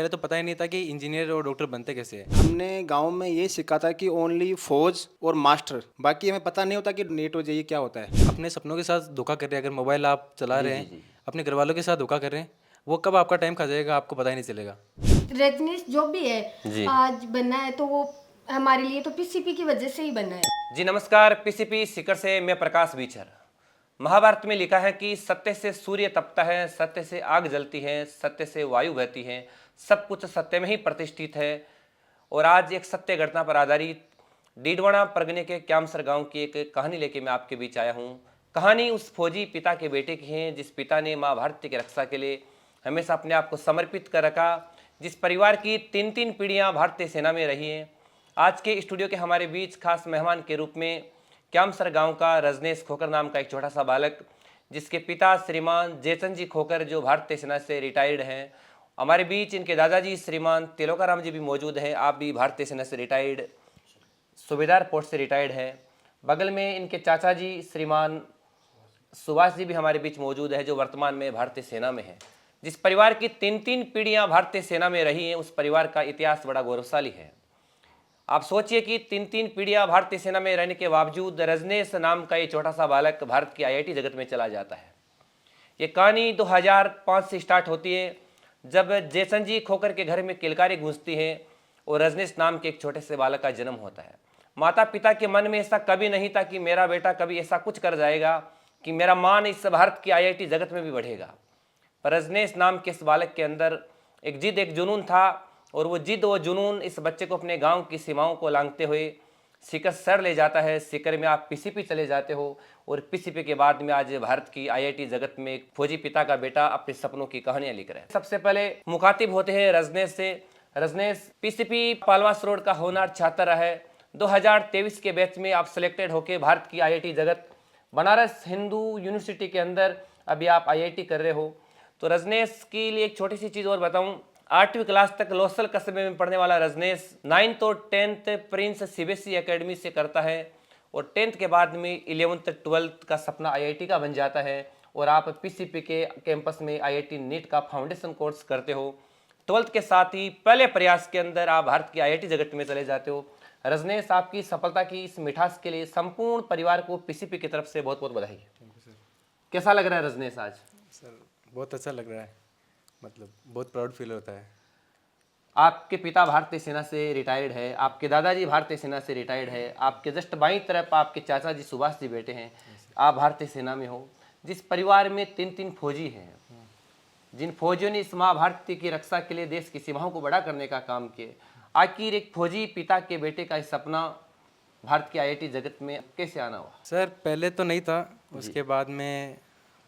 पहले तो पता ही नहीं था कि इंजीनियर और डॉक्टर बनते कैसे हैं। हमने गांव में ये सीखा था कि ओनली फौज और मास्टर, बाकी हमें पता नहीं होता कि नीट और जेईई क्या होता है। अपने सपनों के साथ धोखा कर रहे हैं। अगर मोबाइल आप चला जी रहे जी हैं, जी। अपने घर वालों के साथ धोखा कर रहे हैं, वो कब आपका टाइम खा जाएगा आपको पता ही नहीं चलेगा। रजनीश जो भी है जी आज बनना है तो वो हमारे लिए तो पीसीपी की वजह से ही बना है। जी नमस्कार, पीसीपी सीकर से मैं प्रकाश बीचर। महाभारत में लिखा है कि सत्य से सूर्य तपता है, सत्य से आग जलती है, सत्य से वायु बहती है, सब कुछ सत्य में ही प्रतिष्ठित है। और आज एक सत्य घटना पर आधारित डीडवाना परगने के क्यामसर गांव की एक कहानी लेके मैं आपके बीच आया हूं। कहानी उस फौजी पिता के बेटे की है जिस पिता ने माँ भारती की रक्षा के लिए हमेशा अपने आप को समर्पित कर रखा, जिस परिवार की तीन तीन पीढ़ियां भारतीय सेना में रही हैं। आज के स्टूडियो के हमारे बीच खास मेहमान के रूप में क्यामसर गांव का रजनेश खोकर नाम का एक छोटा सा बालक, जिसके पिता श्रीमान जयचंद जी खोकर जो भारतीय सेना से रिटायर्ड हैं। हमारे बीच इनके दादाजी श्रीमान तिलोकाराम जी भी मौजूद हैं, आप भी भारतीय सेना से रिटायर्ड सूबेदार पोस्ट से रिटायर्ड हैं। बगल में इनके चाचा जी श्रीमान सुभाष जी भी हमारे बीच मौजूद है जो वर्तमान में भारतीय सेना में है। जिस परिवार की तीन तीन पीढ़ियां भारतीय सेना में रही हैं उस परिवार का इतिहास बड़ा गौरवशाली है। आप सोचिए कि तीन तीन पीढ़ियां भारतीय सेना में रहने के बावजूद रजनेश नाम का ये छोटा सा बालक भारत की आईआईटी जगत में चला जाता है। ये कहानी 2005 से स्टार्ट होती है जब जयचंद जी खोकर के घर में किलकारी गूंजती है और रजनेश नाम के एक छोटे से बालक का जन्म होता है। माता पिता के मन में ऐसा कभी नहीं था कि मेरा बेटा कभी ऐसा कुछ कर जाएगा कि मेरा मान इस भारत की आईआईटी जगत में भी बढ़ेगा। पर रजनेश नाम के इस बालक के अंदर एक जिद एक जुनून था और वो जिद वो जुनून इस बच्चे को अपने गांव की सीमाओं को लांघते हुए सीकर शहर ले जाता है। सीकर में आप पीसीपी चले जाते हो और पीसीपी के बाद में आज भारत की आईआईटी जगत में एक फौजी पिता का बेटा अपने सपनों की कहानियां लिख रहा है। सबसे पहले मुखातिब होते हैं रजनेश से। रजनेश पीसीपी पालवास रोड का होनहार छात्र है। 2023 के बैच में आप सिलेक्टेड होके भारत की आईआईटी जगत बनारस हिंदू यूनिवर्सिटी के अंदर अभी आप आईआईटी कर रहे हो। तो रजनेश के लिए एक छोटी सी चीज़ और बताऊं, 8वीं क्लास तक लोसल कस्बे में पढ़ने वाला रजनेश 9th और 10th प्रिंस सीबीएसई एकेडमी से करता है और 10th के बाद में 11th 12th का सपना आईआईटी का बन जाता है और आप पीसीपी के कैंपस में आईआईटी नीट का फाउंडेशन कोर्स करते हो। 12th के साथ ही पहले प्रयास के अंदर आप भारत की आईआईटी जगत में चले जाते हो। रजनेश, आपकी सफलता की इस मिठास के लिए संपूर्ण परिवार को पीसीपी की तरफ से बहुत बहुत बधाई। कैसा लग रहा है रजनेश आज? सर बहुत अच्छा लग रहा है, मतलब बहुत प्राउड फील होता है। आपके पिता भारतीय सेना से रिटायर्ड है, आपके दादाजी भारतीय सेना से रिटायर्ड है, आपके जस्ट बाईं तरफ आपके चाचा जी सुभाष जी बैठे हैं, आप भारतीय सेना में हो। जिस परिवार में तीन तीन फौजी हैं, जिन फौजियों ने इस माँ भारती की रक्षा के लिए देश की सीमाओं को बड़ा करने का काम किया, आखिर एक फौजी पिता के बेटे का सपना भारत की आईआईटी जगत में कैसे आना हुआ? सर पहले तो नहीं था, उसके बाद में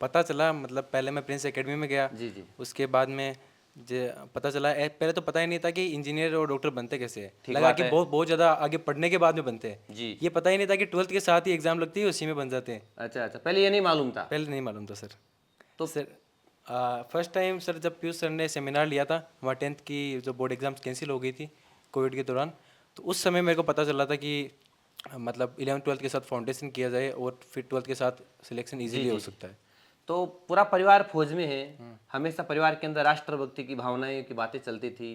पता चला। मतलब पहले मैं प्रिंस एकेडमी में गया, जी जी। उसके बाद में पता चला। पहले तो पता ही नहीं था कि इंजीनियर और डॉक्टर बनते कैसे हैं। ठीक लगा बात कि है। बहुत बहुत ज़्यादा आगे पढ़ने के बाद में बनते हैं। जी। ये पता ही नहीं था कि 12th के साथ ही एग्ज़ाम लगती है, उसी में बन जाते हैं। अच्छा अच्छा, पहले ये नहीं मालूम था? पहले नहीं मालूम था सर। तो सर फर्स्ट टाइम सर जब पीयूष सर ने सेमिनार लिया था, वहाँ 10th की जो बोर्ड एग्जाम्स कैंसिल हो गई थी कोविड के दौरान, तो उस समय मेरे को पता चला था कि मतलब 11th-12th के साथ फाउंडेशन किया जाए और फिर 12th के साथ सिलेक्शन इजीली हो सकता है। तो पूरा परिवार फौज में है, हमेशा परिवार के अंदर राष्ट्रभक्ति की भावनाएं की बातें चलती थी,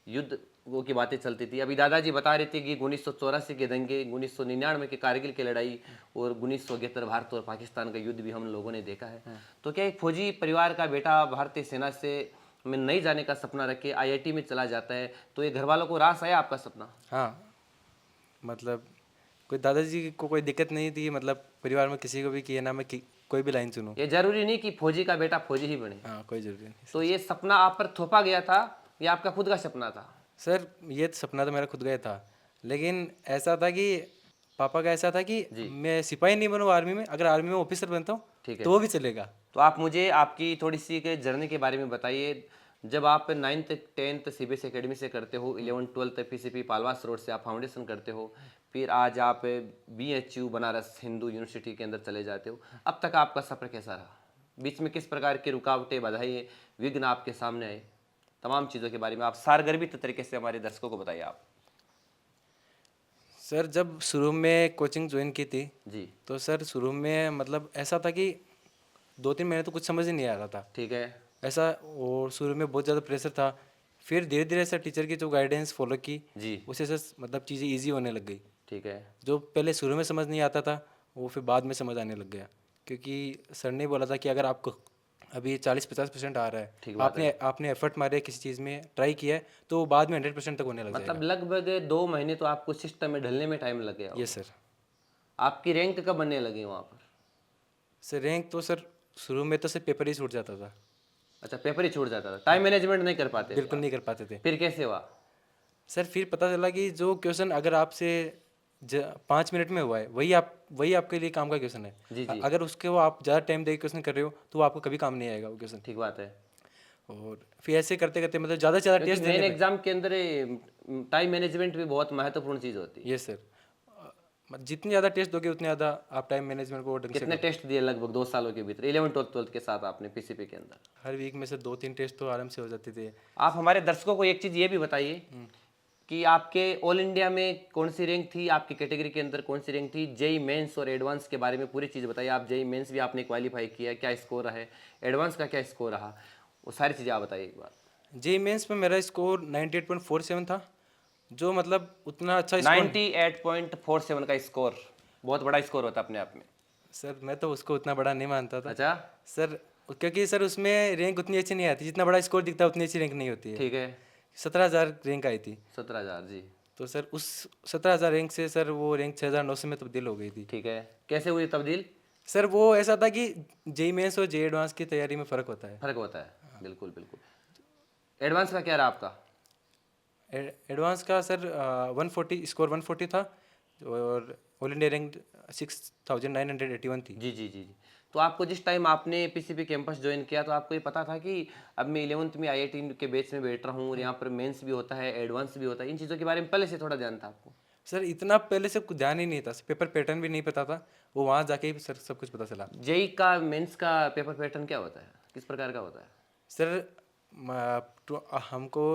युद्ध वो की बातें चलती थी। अभी दादाजी बता रहे थे कि 1984 के दंगे, 1999 के कारगिल की लड़ाई और 1971 भारत और पाकिस्तान का युद्ध भी हम लोगों ने देखा है। तो क्या एक फौजी परिवार का बेटा भारतीय सेना से में नहीं जाने का सपना रखे आईआईटी में चला जाता है, तो ये घर वालों को रास आया आपका सपना? हाँ, मतलब कोई दादाजी को कोई दिक्कत नहीं थी, मतलब परिवार में किसी को भी किए ना मैं कोई भी लाइन चुनूँ। ये जरूरी नहीं कि फौजी का बेटा फौजी ही बने। हाँ, कोई ज़रूरी नहीं। तो ये सपना आप पर थोपा गया था या आपका खुद का सपना था? सर ये सपना तो मेरा खुद का ही था, लेकिन ऐसा था कि पापा का ऐसा था कि मैं सिपाही नहीं बनूँ आर्मी में, अगर आर्मी में ऑफिसर बनता हूँ ठीक है, तो वो भी चलेगा। तो आप मुझे आपकी थोड़ी सी के जर्नी के बारे में बताइए। जब आप 9th 10th सीबीएसई एकेडमी से करते हो, 11th 12th PCP Palwas road से आप फाउंडेशन करते हो, फिर आज आप बीएचयू बनारस हिंदू यूनिवर्सिटी के अंदर चले जाते हो, अब तक आपका सफ़र कैसा रहा? बीच में किस प्रकार की रुकावटें, बाधाएं, विघ्न आपके सामने आए? तमाम चीज़ों के बारे में आप सारगर्भित तरीके से हमारे दर्शकों को बताइए आप। सर जब शुरू में कोचिंग ज्वाइन की थी जी तो सर शुरू में मतलब ऐसा था कि 2-3 महीने तो कुछ समझ ही नहीं आ रहा था ठीक है। ऐसा, और शुरू में बहुत ज़्यादा प्रेशर था फिर धीरे धीरे सर टीचर की जो गाइडेंस फॉलो की जी उससे सर मतलब चीज़ें ईजी होने लग गई। ठीक है। जो पहले शुरू में समझ नहीं आता था वो फिर बाद में समझ आने लग गया, क्योंकि सर ने बोला था कि अगर आपको अभी 40-50% आ रहा ठीक है, बात आपने आपने एफर्ट मारे है, किसी चीज़ में ट्राई किया है, तो वो बाद में 100% तक होने लग मतलब जाएगा। लगभग 2 महीने तो आपको सिस्टम में ढलने में टाइम लग गया ये होगा। सर। आपकी रैंक कब बनने लगी वहाँ पर? सर रैंक तो सर शुरू में तो सिर्फ पेपर ही छूट जाता था, अच्छा, पेपर ही छूट जाता था, टाइम मैनेजमेंट नहीं कर पाते थे बिल्कुल आप। नहीं कर पाते थे। फिर कैसे हुआ? सर फिर पता चला कि जो क्वेश्चन अगर आपसे 5 मिनट में हुआ है वही आपके लिए काम का क्वेश्चन है। जी जी अगर उसके वो आप ज़्यादा टाइम दे क्वेश्चन कर रहे हो तो वो आपको कभी काम नहीं आएगा वो क्वेश्चन। ठीक बात है। और फिर ऐसे करते करते मतलब ज़्यादा से ज़्यादा क्योंकि टेस्ट मेन देने पे। एग्जाम के अंदर टाइम मैनेजमेंट भी बहुत महत्वपूर्ण चीज़ होती है। ये सर जितनी ज़्यादा टेस्ट दोगे उतने ज़्यादा आप टाइम मैनेजमेंट को ढंग से कितने टेस्ट दिए लगभग 2 सालों के भीतर 11 12 के साथ आपने पीसीपी के अंदर? हर वीक में से 2-3 टेस्ट तो आराम से हो जाते थे। आप हमारे दर्शकों को एक चीज़ ये भी बताइए कि आपके ऑल इंडिया में कौन सी रैंक थी, आपकी कैटेगरी के अंदर कौन सी रैंक थी, जेई मेंस और एडवांस के बारे में पूरी चीज़ बताइए। आप जेई मेंस भी आपने क्वालिफाई किया, क्या स्कोर रहा है, एडवांस का क्या स्कोर रहा, वो सारी चीज़ें आप बताइए एक बार। जेई मेंस में मेरा स्कोर 98.47 था, जो मतलब उतना अच्छा स्कोर। 98.47 का स्कोर बहुत बड़ा स्कोर होता है अपने आप में। सर मैं तो उसको उतना बड़ा नहीं मानता था अच्छा सर, क्योंकि सर उसमें रैंक उतनी अच्छी नहीं आती, जितना बड़ा स्कोर दिखता है उतनी अच्छी रैंक नहीं होती है। ठीक है। 17,000 रैंक आई थी, 17,000 जी। तो सर उस 17,000 रैंक से सर वो रैंक 6,900 में तबदील हो गई थी। ठीक है, कैसे हुई तब्दील? सर वो ऐसा था कि जेई मेंस और जेई एडवांस की तैयारी में फ़र्क होता है। फर्क होता है, बिल्कुल बिल्कुल। एडवांस का क्या रहा आपका? एडवांस का सर 140 स्कोर 140 था, और ऑल इंडिया रैंक 6,981 थी। जी जी जी जी। तो आपको जिस टाइम आपने पीसीपी कैंपस ज्वाइन किया तो आपको ये पता था कि अब मैं 11th में आईआईटी के बैच में बैठ रहा हूँ और यहाँ पर मेंस भी होता है, एडवांस भी होता है, इन चीज़ों के बारे में पहले से थोड़ा ध्यान था आपको? सर इतना पहले से कुछ ध्यान ही नहीं था, पेपर पैटर्न भी नहीं पता था, वो वहाँ जाके ही सर सब कुछ पता चला। जेई का मेंस का पेपर पैटर्न क्या होता है, किस प्रकार का होता है? सर हमको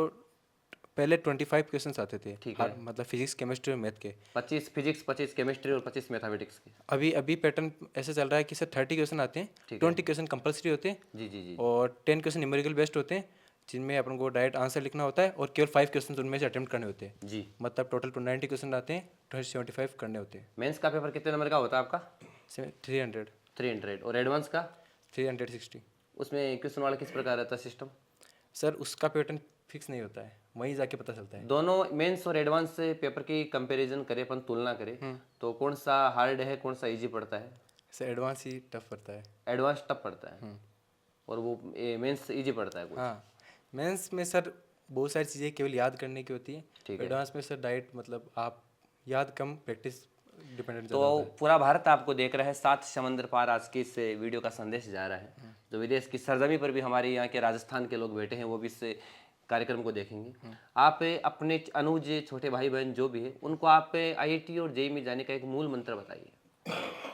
पहले 25 क्वेश्चंस आते थे। ठीक है। मतलब फिजिक्स केमिस्ट्री और मैथ के। 25 फिजिक्स, 25 केमिस्ट्री और 25 मैथमेटिक्स की। अभी अभी पैटर्न ऐसे चल रहा है कि सर 30 क्वेश्चन आते हैं, ठीक है। 20 क्वेश्चन कंपलसरी होते हैं, जी जी जी। और 10 क्वेश्चन न्यूमेरिकल बेस्ड होते हैं, जिनमें अपन को डायरेक्ट आंसर लिखना होता है, और केवल 5 क्वेश्चन उनमें से अटेम्प्ट करने होते हैं। जी। मतलब टोटल 90 क्वेश्चन आते हैं, 275 करने होते हैं। मेंस का पेपर कितने नंबर का होता है आपका? 300 300। और एडवांस का? 360। उसमें क्वेश्चन वाला किस प्रकार रहता है सिस्टम? सर उसका पैटर्न फिक्स नहीं होता है, वहीं जाके पता चलता है। दोनों मेंस और एडवांस से पेपर की कंपैरिजन करें, अपन तुलना करें, तो कौन सा हार्ड है, कौन सा इजी पड़ता है? सर एडवांस ही टफ पड़ता है। एडवांस टफ पड़ता है और वो मेंस इजी पड़ता है कुछ। हाँ, मेंस में सर बहुत सारी चीज़ें केवल याद करने की होती हैं। ठीक है। एडवांस में सर डाइट मतलब आप याद कम, प्रैक्टिस डिपेंडेंट तो ज़्यादा होता है। पूरा भारत आपको देख रहा है, 7 समंदर पार आज के इस वीडियो का संदेश जा रहा है। जो विदेश की सरजमी पर भी हमारे यहाँ के राजस्थान के लोग बैठे हैं वो भी इस कार्यक्रम को देखेंगे। आप अपने अनुज छोटे भाई बहन जो भी है उनको आप आईआईटी और जेईई में जाने का एक मूल मंत्र बताइए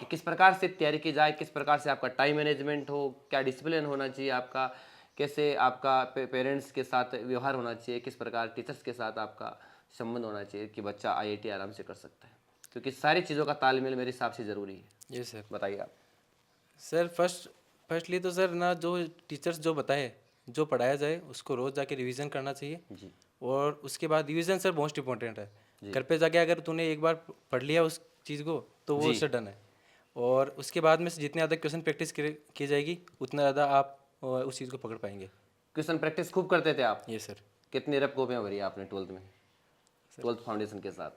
कि किस प्रकार से तैयारी की जाए, किस प्रकार से आपका टाइम मैनेजमेंट हो, क्या डिसिप्लिन होना चाहिए आपका, कैसे आपका पेरेंट्स के साथ व्यवहार होना चाहिए, किस प्रकार टीचर्स के साथ आपका संबंध होना चाहिए कि बच्चा आईआईटी आराम से कर सकता है, क्योंकि सारी चीज़ों का तालमेल मेरे हिसाब से ज़रूरी है। ये सर। बताइए आप। सर फर्स्टली तो सर ना, जो टीचर्स जो बताए, जो पढ़ाया जाए उसको रोज़ जाके रिवीजन करना चाहिए। जी। और उसके बाद रिवीजन सर मोस्ट इम्पोर्टेंट है। घर पे जाके अगर तूने एक बार पढ़ लिया उस चीज़ को तो वो उससे डन है। और उसके बाद में से जितनी ज़्यादा क्वेश्चन प्रैक्टिस की जाएगी उतना ज़्यादा आप उस चीज़ को पकड़ पाएंगे। क्वेश्चन प्रैक्टिस खूब करते थे आप? ये सर। कितनी रफ कॉपियाँ भरी आपने 12th में, 12th फाउंडेशन के साथ?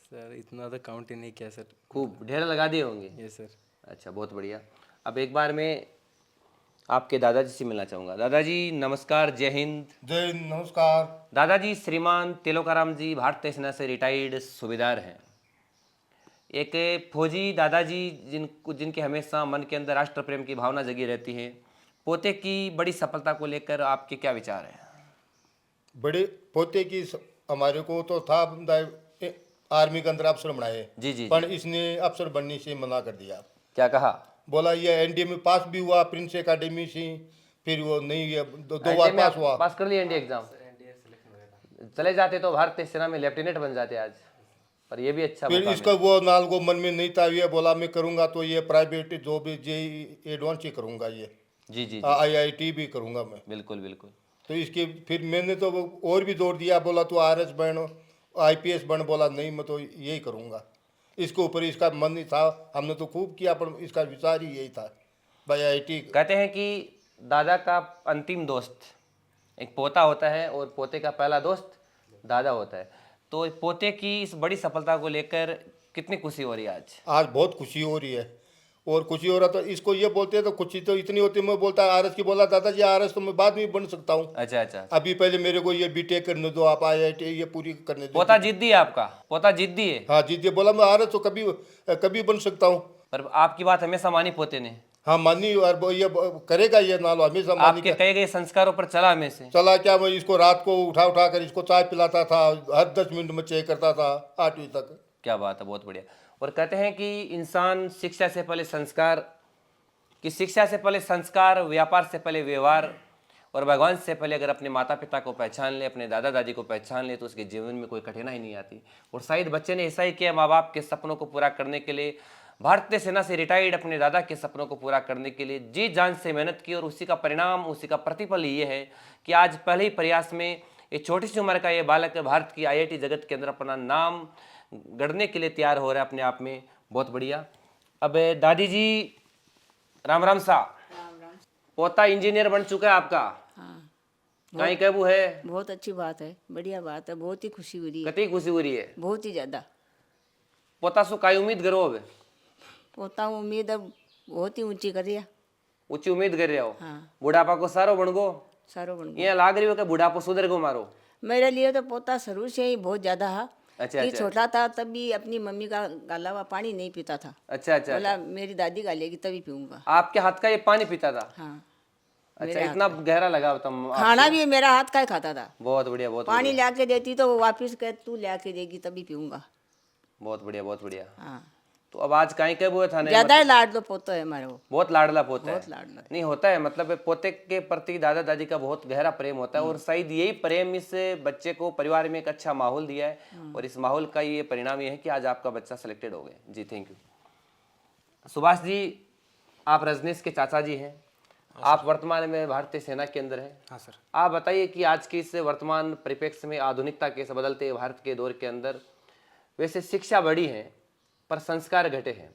सर इतना ज़्यादा काउंट ही नहीं किया सर। खूब ढेर लगा दिए होंगे। ये सर। अच्छा, बहुत बढ़िया। अब एक बार मैं आपके दादाजी से मिलना चाहूँगा। दादाजी नमस्कार, जय हिंद। जय हिंद, नमस्कार। दादाजी श्रीमान तिलोकाराम जी भारतीय सेना से रिटायर्ड सूबेदार हैं। एक फौजी दादाजी जिनके हमेशा मन के अंदर राष्ट्र प्रेम की भावना जगी रहती है। पोते की बड़ी सफलता को लेकर आपके क्या विचार हैं? बड़े पोते की हमारे को तो था आर्मी के अंदर अफसर बनाए। जी जी पर जी। इसने अफसर बनने से मना कर दिया। क्या कहा? बोला ये एनडीए में पास भी हुआ प्रिंस एकेडमी से, फिर वो नहीं हुआ, दो बार IIT में पास आप हुआ। पास कर लिया एनडीए एग्जाम? चले जाते तो भारतीय सेना में लेफ्टिनेंट बन जाते आज, पर ये भी अच्छा फिर मौका इसका वो नाल को मन में नहीं था, ये बोला मैं करूंगा तो ये प्राइवेट जॉब जेई एडवांस ही करूंगा, ये मिला। जी जी जी, आईआईटी भी करूंगा मैं। बिल्कुल बिल्कुल। तो इसके फिर मैंने तो वो और भी जोर दिया, बोला तू RS बन, IPS बन, बोला नहीं मैं तो यही करूँगा। इसके ऊपर इसका मन नहीं था, हमने तो खूब किया पर इसका विचार ही यही था भाई IIT। कहते हैं कि दादा का अंतिम दोस्त एक पोता होता है और पोते का पहला दोस्त दादा होता है। तो पोते की इस बड़ी सफलता को लेकर कितनी खुशी हो रही है आज? आज बहुत खुशी हो रही है, और खुशी हो रहा तो इसको ये बोलते हैं तो खुशी तो इतनी होती है। मैं बोलता RS की, बोला दादाजी RS तो मैं बाद में बन सकता हूँ, अच्छा अच्छा। अभी पहले मेरे को ये BTech करने दो, आप IIT ये पूरी करने दो। पोता जिद्दी है आपका, पोता जिद्दी है। हाँ जी जी, बोला मैं RS तो कभी कभी बन सकता हूँ। पर आपकी बात हमेशा मानी पोते ने, हाँ मानी, और ये करेगा ये नालो हमेशा मानी। आपके कहे गए संस्कारों पर चला हमेशा। चला क्या, मैं इसको रात को उठा उठा कर इसको चाय पिलाता था, हर 10 मिनट में चेक करता था 8वीं तक। क्या बात है, बहुत बढ़िया। और कहते हैं कि इंसान शिक्षा से पहले संस्कार, कि शिक्षा से पहले संस्कार, व्यापार से पहले व्यवहार, और भगवान से पहले अगर अपने माता पिता को पहचान ले, अपने दादा दादी को पहचान ले, तो उसके जीवन में कोई कठिनाई नहीं आती। और शायद बच्चे ने ऐसा ही किया, माँ बाप के सपनों को पूरा करने के लिए, भारतीय सेना से रिटायर्ड अपने दादा के सपनों को पूरा करने के लिए जी जान से मेहनत की, और उसी का परिणाम, उसी का प्रतिफल ये है कि आज पहले ही प्रयास में ये छोटी सी उम्र का ये बालक भारत की IIT जगत के अंदर अपना नाम गढ़ने के लिए तैयार हो रहा है अपने आप में। बहुत बढ़िया। अब दादी जी राम राम सा, पोता इंजीनियर बन चुका है आपका। हाँ, कहीं कहबू है, बहुत अच्छी बात है, बढ़िया बात है, बहुत ही खुशी हो रही है, कतई खुशी हो रही है। बहुत ही ज्यादा। पोता सु काई उम्मीद करो, अब पोता उम्मीद अब बहुत ही ऊंची करिया। ऊंची उम्मीद कर रहे हो। हाँ, बुढ़ापा को सारो बन गो, सारो बन गया। ये लाग रही हो कि बुढ़ापा सुधर गो मारो। मेरे लिए तो पोता शुरू से ही बहुत ज्यादा है। अच्छा कि अच्छा छोटा था तब भी अपनी मम्मी का गाला हुआ पानी नहीं पीता था, अच्छा अच्छा। बोला मेरी दादी गालेगी तभी पीऊंगा। आपके हाथ का ये पानी पीता था? हाँ, अच्छा, इतना गहरा लगा तुम। खाना भी मेरा हाथ का ही खाता था। बहुत बढ़िया, बहुत पानी बढ़िया, ला के देती तो वो वापिस कह तू ला के देगी तभी पीऊंगा। बहुत बढ़िया, बहुत बढ़िया। हाँ, तो अब आज कहीं कब हुए था? ज्यादा ही लाडलो पोता है हमारे वो, बहुत लाडला पोता है। बहुत लाडला। नहीं होता है, मतलब पोते के प्रति दादा दादी का बहुत गहरा प्रेम होता है, और शायद यही प्रेम इस बच्चे को परिवार में एक अच्छा माहौल दिया है, और इस माहौल का ये परिणाम ये है कि आज आपका बच्चा सिलेक्टेड हो गया। जी थैंक यू। सुभाष जी, आप रजनीश के चाचा जी हैं, आप वर्तमान में भारतीय सेना के अंदर हैं। हाँ सर। आप बताइए कि आज की इस वर्तमान परिप्रेक्ष्य में, आधुनिकता के इस बदलते भारत के दौर के अंदर, वैसे शिक्षा बढ़ी है पर संस्कार घटे हैं।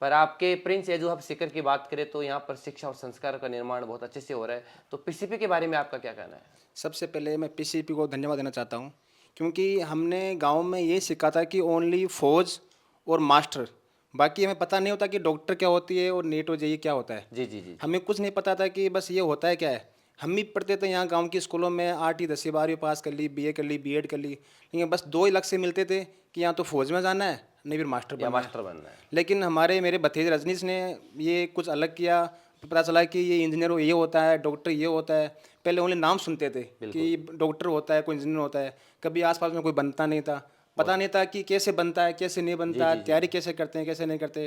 पर आपके प्रिंस एजू हब सीकर की बात करें तो यहाँ पर शिक्षा और संस्कार का निर्माण बहुत अच्छे से हो रहा है। तो PCP के बारे में आपका क्या कहना है? सबसे पहले मैं PCP को धन्यवाद देना चाहता हूँ, क्योंकि हमने गांव में ये सीखा था कि ओनली फौज और मास्टर, बाकी हमें पता नहीं होता कि डॉक्टर क्या होती है और नीट और JEE क्या होता है। जी जी जी। हमें कुछ नहीं पता था कि बस ये होता है क्या है। हम भी पढ़ते थे यहाँ गांव की स्कूलों में, 8वीं 10वीं 12वीं पास कर ली, BA कर ली, B.Ed कर ली, लेकिन बस 2 ही लक्ष्य मिलते थे कि यहाँ तो फौज में जाना है, नहीं फिर मास्टर बनना है। मास्टर बनना है। लेकिन मेरे भतीजे रजनीश ने ये कुछ अलग किया। पता चला कि ये इंजीनियर ये होता है, डॉक्टर ये होता है। पहले ओनली नाम सुनते थे कि डॉक्टर होता है, कोई इंजीनियर होता है, कभी आसपास में कोई बनता नहीं था, पता नहीं था कि कैसे बनता है, कैसे नहीं बनता, तैयारी कैसे करते हैं, कैसे नहीं करते।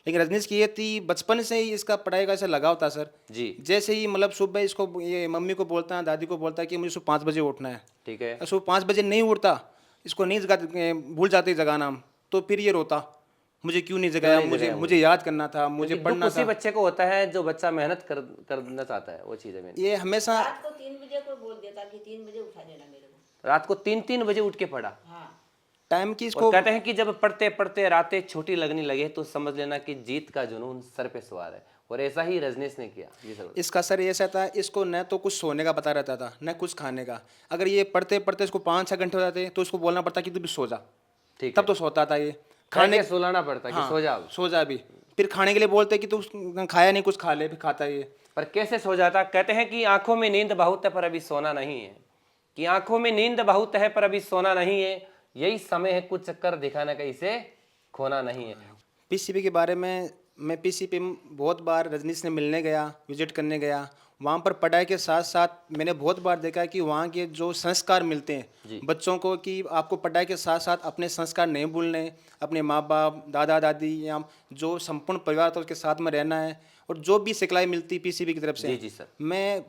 लेकिन रजनीश की ये थी, बचपन से ही इसका पढ़ाई का ऐसा लगाव था सर जी। जैसे ही मतलब सुबह इसको ये मम्मी को बोलता है, दादी को बोलता है कि मुझे सुबह 5 बजे उठना है, ठीक है। सुबह 5 बजे नहीं उठता, इसको नहीं जगा, भूल जाते जगाना हम, तो फिर ये रोता, मुझे क्यों नहीं जगाया, मुझे याद करना था, मुझे पढ़ना उसी था। बच्चे को होता है जो बच्चा मेहनत करना चाहता है, वो चीज़ है। ये हमेशा रात को 3 बजे को बोल देता कि 3 बजे उठा देना मेरे को। रात को 3-3 बजे उठ के पढ़ा। हाँ, टाइम की और इसको कहते हैं कि जब पढ़ते पढ़ते रातें छोटी लगने लगे तो समझ लेना कि जीत का जुनून सर पे सवार है, और ऐसा ही रजनीश ने किया। जी सर। इसका सर ऐसा था, इसको न तो कुछ सोने का पता रहता था न कुछ खाने का। अगर ये पढ़ते पढ़ते इसको 5-6 घंटे हो जाते तो उसको बोलना पड़ता कि तू भी सो जा, ठीक तब तो सोता था ये। खाने के सुलाना पड़ता कि हाँ, सो जा। सो जा भी। फिर खाने के लिए बोलते कि तू खाया नहीं, कुछ खा ले, फिर खाता ये। पर कैसे सो जाता? कहते हैं कि आंखों में नींद बहुत है पर अभी सोना नहीं है, कि आंखों में नींद बहुत है पर अभी सोना नहीं है, यही समय है कुछ चक्कर दिखाने का, इसे खोना नहीं है। PCP के बारे में मैं PCP में बहुत बार रजनीश ने मिलने गया, विजिट करने गया। वहाँ पर पढ़ाई के साथ साथ मैंने बहुत बार देखा कि वहाँ के जो संस्कार मिलते हैं बच्चों को, कि आपको पढ़ाई के साथ साथ अपने संस्कार नहीं भूलने, अपने माँ बाप, दादा दादी या जो संपूर्ण परिवार था उसके साथ में रहना है, और जो भी सिखलाई मिलती PCP की तरफ से। जी सर। मैं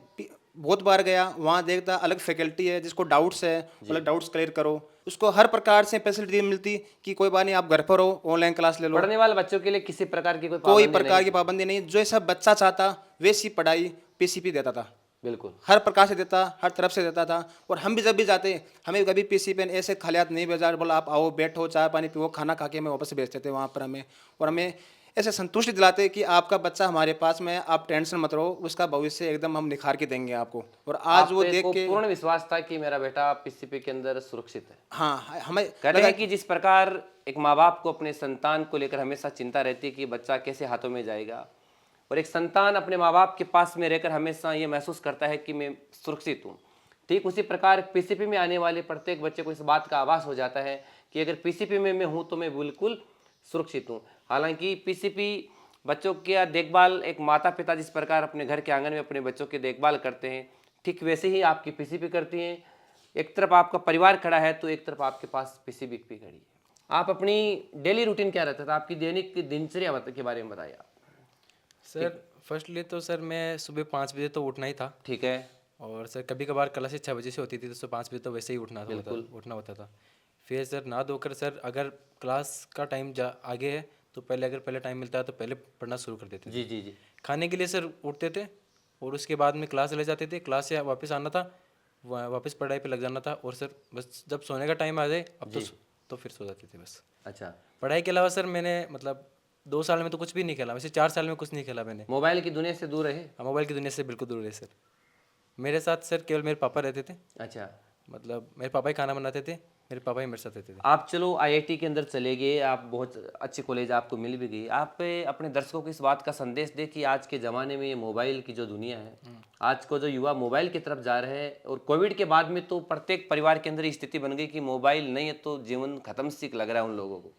बहुत बार गया, वहाँ देखता अलग फैकल्टी है, जिसको डाउट्स है अलग डाउट्स क्लियर करो, उसको हर प्रकार से फैसिलिटी मिलती कि कोई बात नहीं, आप घर पर हो, ऑनलाइन क्लास ले लो। पढ़ने वाले बच्चों के लिए किसी प्रकार की कोई प्रकार की पाबंदी नहीं, जो ऐसा बच्चा चाहता वैसी पढ़ाई PCP देता था। बिल्कुल। हर प्रकार से देता, हर तरफ से देता था। और हम भी जब भी जाते, हमें कभी पीसीपी ने ऐसे खालियात नहीं भेजा, बोला आप आओ बैठो चाय पानी पियो, खाना खा के हमें वापस भेजते थे वहाँ पर हमें। और हमें ऐसे संतुष्टि दिलाते कि आपका बच्चा हमारे पास में है, आप टेंशन मत रहो, उसका भविष्य एकदम हम निखार के देंगे आपको। और आज वो आप देख को के पूर्ण विश्वास था कि मेरा बेटा पीसीपी के अंदर सुरक्षित है। हाँ हमें कहते लगा हैं कि जिस प्रकार एक माँ बाप को अपने संतान को लेकर हमेशा चिंता रहती है कि बच्चा कैसे हाथों में जाएगा, और एक संतान अपने माँ बाप के पास में रहकर हमेशा ये महसूस करता है कि मैं सुरक्षित हूँ, ठीक उसी प्रकार पीसीपी में आने वाले प्रत्येक बच्चे को इस बात का आभास हो जाता है कि अगर पीसीपी में मैं हूँ तो मैं बिल्कुल सुरक्षित हूँ। हालांकि पीसीपी बच्चों की देखभाल एक माता पिता जिस प्रकार अपने घर के आंगन में अपने बच्चों की देखभाल करते हैं, ठीक वैसे ही आपकी पीसीपी करती हैं। एक तरफ आपका परिवार खड़ा है तो एक तरफ आपके पास पीसीबी भी खड़ी है। आप अपनी डेली रूटीन क्या रहता था, आपकी दैनिक दिनचर्या के बारे में बताइए आप। सर फर्स्टली तो सर मैं सुबह 5 बजे तो उठना ही था। ठीक है। और सर कभी कभार क्लासेस 6 बजे से होती थी तो सुबह 5 बजे तो वैसे ही उठना होता था। फिर सर नहा धोकर सर अगर क्लास का टाइम आगे है तो पहले टाइम मिलता है तो पहले पढ़ना शुरू कर देते थे। जी जी जी। खाने के लिए सर उठते थे और उसके बाद में क्लास ले जाते थे, क्लास से वापस आना था, वापस पढ़ाई पे लग जाना था। और सर बस जब सोने का टाइम आ जाए अब तो फिर सो जाते थे बस। अच्छा, पढ़ाई के अलावा सर मैंने मतलब 2 साल में तो कुछ भी नहीं खेला, वैसे 4 साल में कुछ नहीं खेला मैंने। मोबाइल की दुनिया से दूर रहे। मोबाइल की दुनिया से बिल्कुल दूर है सर। मेरे साथ सर केवल मेरे पापा रहते थे, अच्छा, मतलब मेरे पापा ही खाना बनाते थे, मेरे पापा ही मेरे साथ रहते थे। आप चलो आईआईटी के अंदर चले गए, आप बहुत अच्छी कॉलेज आपको मिल भी गई। आप अपने दर्शकों को इस बात का संदेश दे कि आज के ज़माने में ये मोबाइल की जो दुनिया है, आज को जो युवा मोबाइल की तरफ जा रहे हैं, और कोविड के बाद में तो प्रत्येक परिवार के अंदर स्थिति बन गई कि मोबाइल नहीं है तो जीवन खत्म सी लग रहा है उन लोगों को।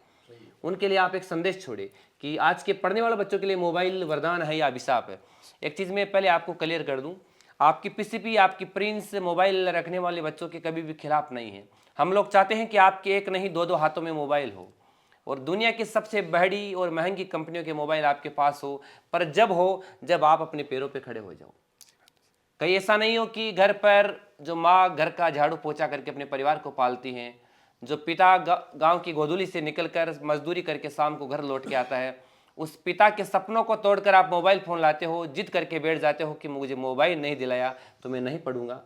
उनके लिए आप एक संदेश छोड़े कि आज के पढ़ने वाले बच्चों के लिए मोबाइल वरदान है या अभिशाप है। एक चीज़ मैं पहले आपको क्लियर कर दूं, आपकी पीसीपी आपकी प्रिंस मोबाइल रखने वाले बच्चों के कभी भी खिलाफ नहीं है। हम लोग चाहते हैं कि आपके एक नहीं दो हाथों में मोबाइल हो और दुनिया की सबसे बड़ी और महंगी कंपनियों के मोबाइल आपके पास हो, पर जब आप अपने पैरों पे खड़े हो जाओ। कहीं ऐसा नहीं हो कि घर पर जो माँ घर का झाड़ू पोछा करके अपने परिवार को पालती हैं, जो पिता गांव की गोधूली से निकलकर मजदूरी करके शाम को घर लौट के आता है, उस पिता के सपनों को तोड़कर आप मोबाइल फ़ोन लाते हो, जिद करके बैठ जाते हो कि मुझे मोबाइल नहीं दिलाया तो मैं नहीं पढ़ूंगा।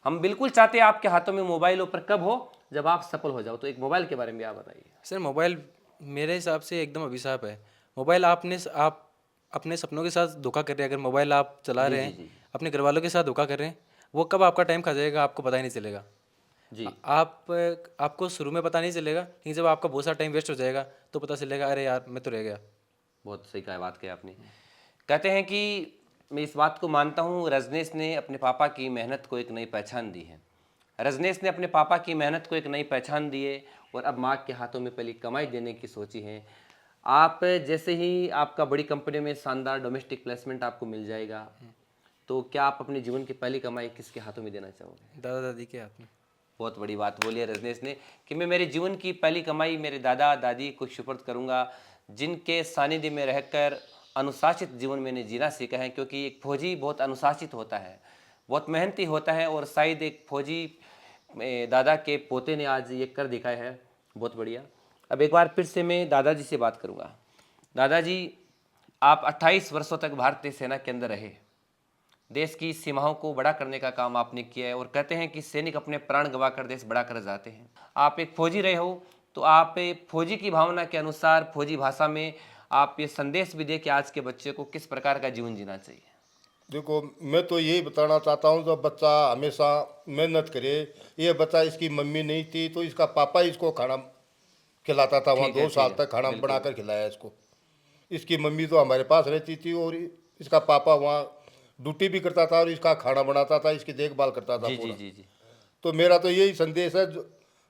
हम बिल्कुल चाहते हैं आपके हाथों में मोबाइल हो, पर कब हो, जब आप सफल हो जाओ। तो एक मोबाइल के बारे में आप बताइए। सर मोबाइल मेरे हिसाब से एकदम अभिशाप है। मोबाइल आप अपने सपनों के साथ धोखा कर रहे हैं। अगर मोबाइल आप चला रहे हैं, अपने घर वालों के साथ धोखा कर रहे हैं, वो कब आपका टाइम खा जाएगा आपको पता ही नहीं चलेगा। जी, आपको शुरू में पता नहीं चलेगा, लेकिन जब आपका बहुत सारा टाइम वेस्ट हो जाएगा तो पता चलेगा अरे यार मैं तो रह गया। बहुत सही कहा, बात कही आपने। कहते हैं कि मैं इस बात को मानता हूँ, रजनीश ने अपने पापा की मेहनत को एक नई पहचान दी है। रजनीश ने अपने पापा की मेहनत को एक नई पहचान दी है और अब माँ के हाथों में पहली कमाई देने की सोची है। आप जैसे ही आपका बड़ी कंपनी में शानदार डोमेस्टिक प्लेसमेंट आपको मिल जाएगा, तो क्या आप अपने जीवन की पहली कमाई किसके हाथों में देना चाहोगे? दादा दादी के हाथ में। बहुत बड़ी बात बोली है रजनीश ने कि मैं मेरे जीवन की पहली कमाई मेरे दादा दादी को सुपुर्द करूंगा, जिनके सानिध्य में रहकर अनुशासित जीवन मैंने जीना सीखा है। क्योंकि एक फौजी बहुत अनुशासित होता है, बहुत मेहनती होता है, और शायद एक फौजी दादा के पोते ने आज ये कर दिखाया है। बहुत बढ़िया। अब एक बार फिर से मैं दादाजी से बात करूंगा। दादाजी, आप 28 वर्षों तक भारतीय सेना के अंदर रहे, देश की सीमाओं को बड़ा करने का काम आपने किया है, और कहते हैं कि सैनिक अपने प्राण गंवाकर देश बड़ा कर जाते हैं। आप एक फौजी रहे हो, तो आप फौजी की भावना के अनुसार फौजी भाषा में आप ये संदेश भी दे कि आज के बच्चे को किस प्रकार का जीवन जीना चाहिए। देखो, मैं तो यही बताना चाहता हूँ, जब बच्चा हमेशा मेहनत करे। ये बच्चा, इसकी मम्मी नहीं थी तो इसका पापा इसको खाना खिलाता था, वहाँ 2 साल तक खाना बनाकर खिलाया इसको। इसकी मम्मी तो हमारे पास रहती थी और इसका पापा वहाँ ड्यूटी भी करता था और इसका खाना बनाता था, इसकी देखभाल करता था पूरा। जी। तो मेरा तो यही संदेश है,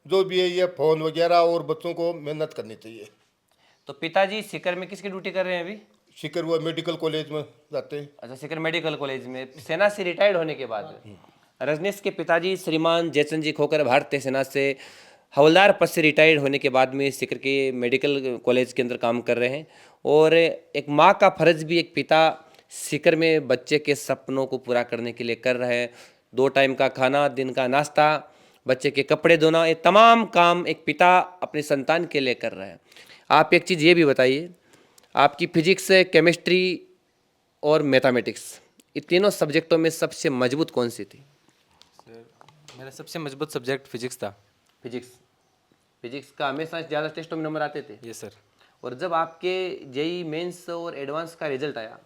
जो भी है ये फ़ोन वगैरह और बच्चों को मेहनत करनी चाहिए। तो पिताजी सीकर में किसकी ड्यूटी कर रहे हैं अभी? शिकर हुआ मेडिकल कॉलेज में जाते हैं। अच्छा, सीकर मेडिकल कॉलेज में। सेना से रिटायर्ड होने के बाद रजनीश के पिताजी श्रीमान जयचंद जी खोकर भारतीय सेना से हवलदार पद से रिटायर्ड होने के बाद में सीकर के मेडिकल कॉलेज के अंदर काम कर रहे हैं। और एक माँ का फर्ज भी एक पिता सीकर में बच्चे के सपनों को पूरा करने के लिए कर रहे हैं। 2 टाइम का खाना, दिन का नाश्ता, बच्चे के कपड़े धोना, ये तमाम काम एक पिता अपने संतान के लिए कर रहे हैं। आप एक चीज़ ये भी बताइए, आपकी फिजिक्स, केमिस्ट्री और मैथमेटिक्स इन तीनों सब्जेक्टों में सबसे मजबूत कौन सी थी? मेरा सबसे मजबूत सब्जेक्ट फिजिक्स था। फिजिक्स। फिजिक्स का हमेशा ज़्यादा टेस्टों में नंबर आते थे। ये सर। और जब आपके जेई मेंस और एडवांस का रिजल्ट आया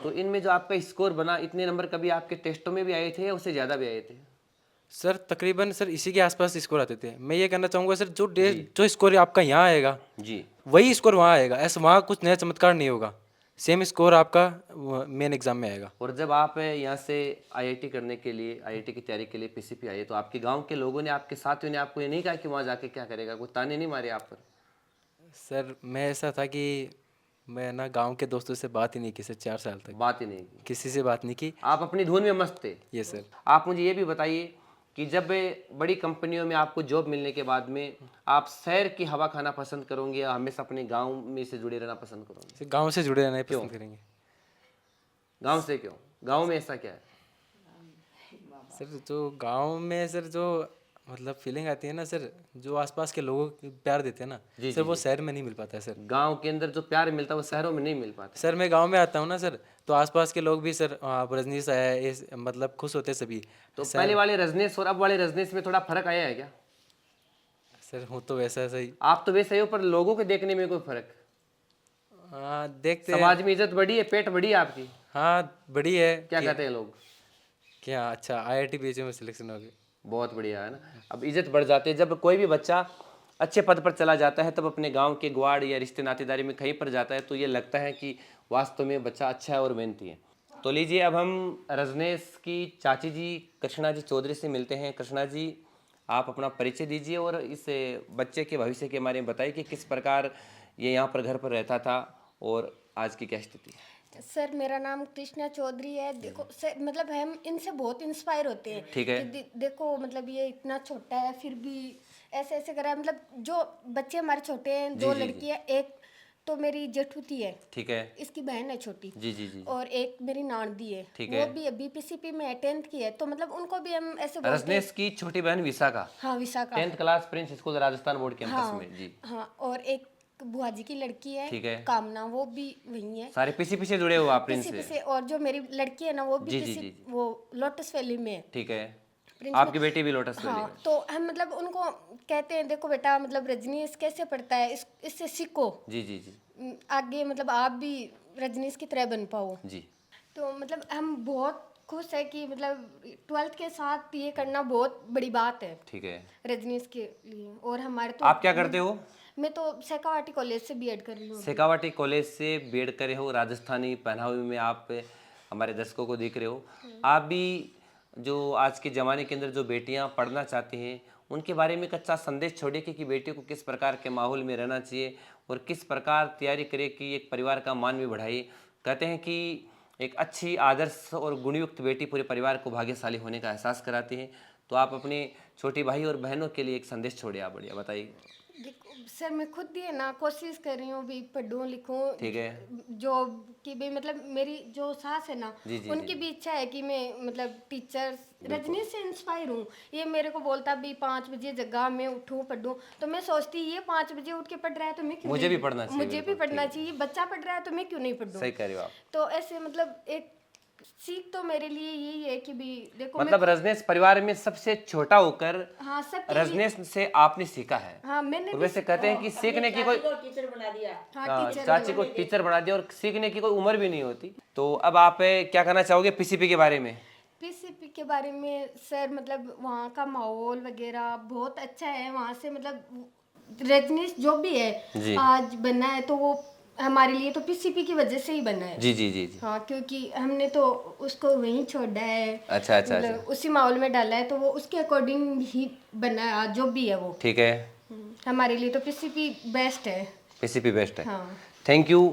तो इनमें जो आपका स्कोर बना, इतने नंबर कभी आपके टेस्टों में भी आए थे या उससे ज़्यादा भी आए थे? सर तकरीबन सर इसी के आसपास स्कोर आते थे। मैं ये कहना चाहूँगा सर, जो स्कोर आपका यहाँ आएगा जी। वही स्कोर वहाँ आएगा, ऐसा वहाँ कुछ नया चमत्कार नहीं होगा। सेम स्कोर आपका मेन एग्जाम में आएगा। और जब आप यहाँ से आईआईटी करने के लिए, आईआईटी की तैयारी के लिए पीसीपी आए, तो आपके गांव के लोगों ने, आपके साथियों ने आपको ये नहीं कहा कि वहाँ जाके क्या करेगा? कोई ताने नहीं मारे आप पर? सर मैं ऐसा था कि मैं ना गांव के दोस्तों से बात ही नहीं की सर, 4 साल तक बात ही नहीं की। किसी से बात नहीं की। आप अपनी धुन में मस्त थे। ये सर। आप मुझे ये भी बताइए कि जब बड़ी कंपनियों में आपको जॉब मिलने के बाद में आप शहर की हवा खाना पसंद करोगे या हमेशा अपने गांव में से जुड़े रहना पसंद करोगे? सर गांव से जुड़े रहना ही पसंद करेंगे। गांव से क्यों? गांव में ऐसा क्या है? सर जो गांव में सर जो मतलब फीलिंग आती है ना सर, जो आसपास के लोगों को प्यार देते हैं ना सर, वो शहर में नहीं मिल पाता है सर। गांव के अंदर जो प्यार मिलता है वो शहरों में नहीं मिल पाता। सर मैं गांव में आता हूँ ना सर, तो आसपास के लोग भी सर आप रजनीश आया है मतलब खुश होते हैं सभी। तो पहले वाले रजनीश और अब वाले रजनीश में थोड़ा फर्क आया है क्या? सर हूँ तो वैसा सही। आप तो वैसे ही हो, पर लोगों के देखने में कोई फर्क? हाँ देखते हैं। समाज में इज्जत बढ़ी है, पेट बढ़ी है आपकी? हाँ बड़ी है। क्या कहते हैं लोग? क्या अच्छा IIT BHU में सिलेक्शन हो गई। बहुत बढ़िया है ना। अब इज्जत बढ़ जाती है। जब कोई भी बच्चा अच्छे पद पर चला जाता है, तब अपने गांव के ग्वाड़ या रिश्ते नातेदारी में कहीं पर जाता है तो ये लगता है कि वास्तव में बच्चा अच्छा है और मेहनती है। तो लीजिए, अब हम रजनेश की चाची जी कृष्णा जी चौधरी से मिलते हैं। कृष्णा जी, आप अपना परिचय दीजिए और इस बच्चे के भविष्य के बारे में बताइए कि किस प्रकार ये यहाँ पर घर पर रहता था और आज की क्या स्थिति है। सर मेरा नाम कृष्णा चौधरी है। देखो सर, मतलब हम इनसे बहुत इंस्पायर होते हैं। ठीक है। कि देखो मतलब ये इतना छोटा है फिर भी ऐसे ऐसे करा है। मतलब जो बच्चे हमारे छोटे हैं, दो लड़की है, एक तो मेरी जेठूती है, ठीक है, इसकी बहन है छोटी, जी जी जी, और एक मेरी नानदी है, ठीक वो है। भी अभी पीसीपी में 10th की है। तो मतलब उनको भी हम ऐसे बोलते हैं। रजनेश की छोटी बहन विशाखा, हाँ Vishakha. 10th class Prince school Rajasthan board campus हाँ में। जी, हाँ, और एक बुआ जी की लड़की है, ठीक है। कामना, वो भी वही है। सारे पीछे पीछे जुड़े हो आप प्रिंस पीछे से। पीछे। और जो मेरी लड़की है ना, वो भी जी, जी, पीछे, जी, जी। वो लोटस वैली में है। ठीक है। प्रिंस आपकी में। बेटी भी लोटस वैली हाँ, में। तो हम मतलब उनको कहते हैं, देखो बेटा मतलब रजनीश कैसे पढ़ता है, इससे सीखो। जी जी जी आगे मतलब आप भी रजनीश की तरह बन पाओ। जी। तो मतलब हम बहुत खुश है कि मतलब 12th के साथ ये करना बहुत बड़ी बात है ठीक है। रजनीश के लिए। और हमारे तो आप क्या करते हो? मैं तो शेखावाटी कॉलेज से बीएड कर रही हूँ। शेखावाटी कॉलेज से बीएड करे हो, राजस्थानी पहनावे में आप हमारे दर्शकों को दिख रहे हो। आप भी जो आज के ज़माने के अंदर जो बेटियां पढ़ना चाहती हैं, उनके बारे में एक अच्छा संदेश छोड़िए कि बेटियों को किस प्रकार के माहौल में रहना चाहिए और किस प्रकार तैयारी करे कि एक परिवार का मान भी बढ़ाए। कहते हैं कि एक अच्छी आदर्श और गुणयुक्त बेटी पूरे परिवार को भाग्यशाली होने का एहसास कराती है। तो आप अपने छोटे भाई और बहनों के लिए एक संदेश छोड़िए, आप बढ़िया बताइए। देखो सर, मैं खुद भी है ना कोशिश कर रही हूँ भी पढ़ूँ लिखूँ। ठीक है। जो कि भी मतलब मेरी जो सास है ना, जी, जी, उनकी जी। भी इच्छा है कि मैं मतलब टीचर रजनीश से इंस्पायर हूँ। ये मेरे को बोलता भी 5 बजे जगह मैं उठूँ पढ़ूँ, तो मैं सोचती ये 5 बजे उठ के पढ़ रहा है तो मैं क्यों मुझे नहीं- भी पढ़ना चाहिए, मुझे भी बिल्कुल, पढ़ना ठीक है। चाहिए। बच्चा पढ़ रहा है तो मैं क्यों नहीं पढ़ूँ। सही कह रहे हो आप। तो ऐसे मतलब एक सीख तो मेरे लिए यही है कि भी देखो मतलब रजनेश परिवार में सबसे छोटा होकर हाँ सब रजनेश से आपने सीखा है। हाँ मैंने और वैसे कहते हैं कि सीखने की कोई टीचर बना दिया। हाँ हाँ, टीचर चाची को टीचर बना दिया और सीखने की कोई उम्र भी नहीं होती। तो अब आप क्या कहना चाहोगे पीसीपी के बारे में? पीसीपी के बारे में सर मतलब वहाँ का माहौल वगैरह बहुत अच्छा है। वहाँ से मतलब रजनीश जो भी जी। है आज बना है तो वो हमारे लिए तो पीसीपी की वजह से ही बना है। जी जी जी जी। हाँ, क्योंकि हमने तो उसको वहीं छोड़ा है। अच्छा अच्छा मतलब अच्छा, उसी माहौल में डाला है तो वो उसके अकॉर्डिंग ही बना है आज जो भी है वो। ठीक है। हमारे लिए तो पीसीपी बेस्ट है। पीसीपी बेस्ट है। हाँ थैंक यू।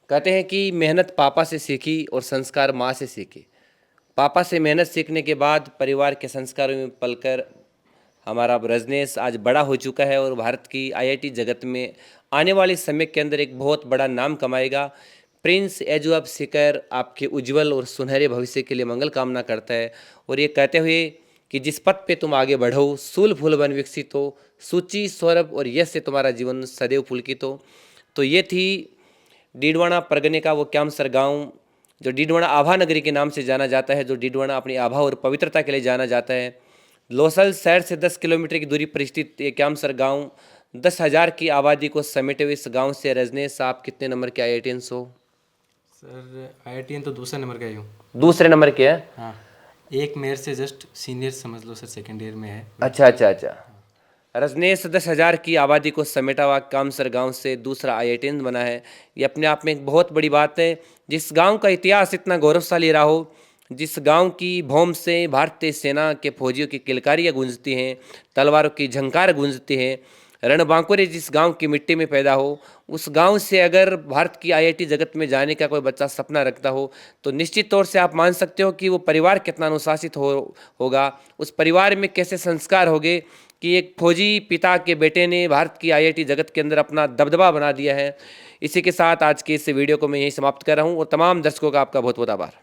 कहते हैं कि मेहनत पापा से सीखी और संस्कार माँ से सीखे। पापा से मेहनत सीखने के बाद परिवार के संस्कारों में पलकर हमारा रजनेश आज बड़ा हो चुका है और भारत की आईआईटी जगत में आने वाले समय के अंदर एक बहुत बड़ा नाम कमाएगा। प्रिंस एजू ऑफ सीकर आपके उज्जवल और सुनहरे भविष्य के लिए मंगल कामना करता है और ये कहते हुए कि जिस पथ पे तुम आगे बढ़ो, सूल फूल बन विकसित हो, सूची सौरभ और यश से तुम्हारा जीवन सदैव पुलकित हो। तो ये थी डीडवाना परगने का वो क्यामसर गांव जो डीडवाना आभा नगरी के नाम से जाना जाता है, जो डीडवाना अपनी आभा और पवित्रता के लिए जाना जाता है। लोसल शहर से 10 किलोमीटर की दूरी पर स्थित ये क्यामसर गाँव 10,000 की आबादी को समेटे हुए इस गाँव से रजनीश आप कितने नंबर के IITians हो? सर IITian तो दूसरे नंबर का ही हूँ। दूसरे नंबर के है? हाँ, एक मेरे से जस्ट सीनियर समझ लो सर, सेकेंड ईयर में है। अच्छा अच्छा अच्छा। रजनीश 10,000 की आबादी को समेटा हुआ कामसर गांव से दूसरा IITian बना है। ये अपने आप में एक बहुत बड़ी बात है। जिस गांव का इतिहास इतना गौरवशाली रहा हो, जिस गांव की भौम से भारतीय सेना के फौजियों की किलकारियाँ गूंजती हैं, तलवारों की झंकार गूंजती हैं, रणबांकुरे जिस गांव की मिट्टी में पैदा हो, उस गांव से अगर भारत की IIT जगत में जाने का कोई बच्चा सपना रखता हो तो निश्चित तौर से आप मान सकते हो कि वो परिवार कितना अनुशासित होगा, उस परिवार में कैसे संस्कार होंगे कि एक फौजी पिता के बेटे ने भारत की IIT जगत के अंदर अपना दबदबा बना दिया है। इसी के साथ आज के इस वीडियो को मैं यहीं समाप्त कर रहा हूँ और तमाम दर्शकों का आपका बहुत बहुत आभार।